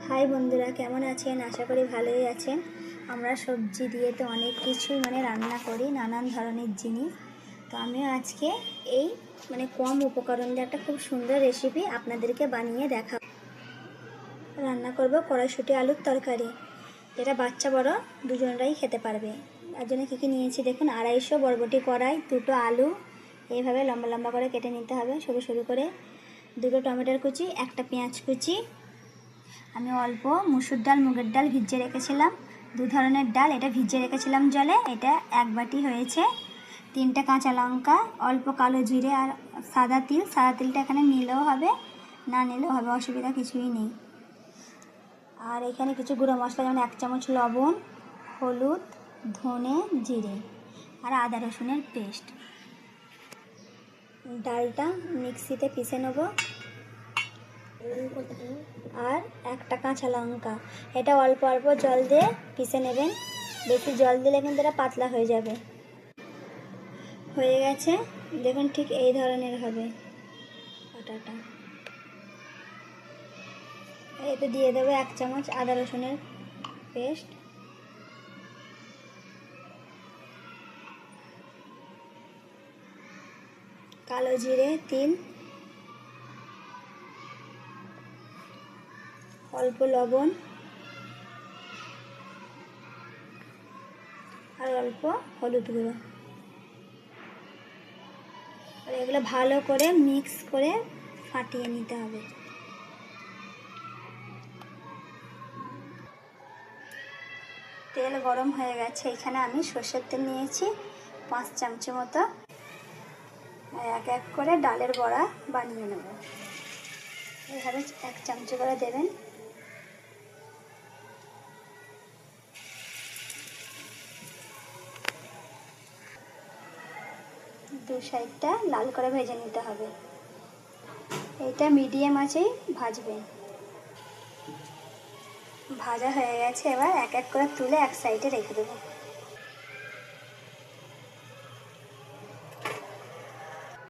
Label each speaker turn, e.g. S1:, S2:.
S1: High বন্ধুরা, কেমন আছেন? আশা করি ভালোই আছেন। আমরা সবজি দিয়ে তো অনেক কিছুই রান্না করি, নানান ধরনের জিনিস। তো আমিও আজকে এই কম উপকরণ দিয়ে একটা খুব সুন্দর রেসিপি আপনাদেরকে বানিয়ে দেখাবো। রান্না করব কড়াইশুঁটি আলুর তরকারি। এটা বাচ্চা বড় দুজনরাই খেতে পারবে। তার জন্য কী কী নিয়েছি দেখুন। 250 বরবটি কড়াই, 2টো আলু এইভাবে লম্বা লম্বা করে কেটে নিতে হবে সরু সরু করে, 2টো টমেটোর কুচি, 1টা পেঁয়াজ কুচি। আমি অল্প মুসুর ডাল, মুগের ডাল ভিজিয়ে রেখেছিলাম, 2 ধরনের ডাল, এটা ভিজিয়ে রেখেছিলাম জলে, এটা 1 বাটি হয়েছে। 3টে কাঁচা লঙ্কা, অল্প কালো জিরে আর সাদা তিল। সাদা তিলটা এখানে নিলেও হবে, না নিলেও হবে, অসুবিধা কিছুই নেই। আর এখানে কিছু গুঁড়ো মশলা, যেমন 1 চামচ লবণ, হলুদ, ধনে, জিরে আর আদা রসুনের পেস্ট। ডালটা মিক্সিতে পিষে নেব। আর 1টা কাঁচা লঙ্কা, এটা অল্প অল্প জল দিয়ে পিষে নেবেন। বেশি জল দিলে কিন্তু এটা পাতলা হয়ে যাবে। হয়ে গেছে দেখুন, ঠিক এই ধরনের হবে আটাটা। এতে দিয়ে দেবো 1 চামচ আদা রসুনের পেস্ট, কালো জিরে, তিল, অল্প লবণ আর অল্প হলুদ গুঁড়ো। আর এগুলো ভালো করে মিক্স করে ফাটিয়ে নিতে হবে। তেল গরম হয়ে গেছে, এখানে আমি সর্ষের তেল নিয়েছি 5 চামচ মতো। এক এক করে ডালের বড়া বানিয়ে নেব। এভাবে 1 চামচ করে দেবেন। দু সাইডটা লাল করে ভেজে নিতে হবে। এটা মিডিয়াম আঁচেই ভাজবেন। ভাজা হয়ে গেছে, এবার এক এক করে তুলে এক সাইডে রেখে দেবো।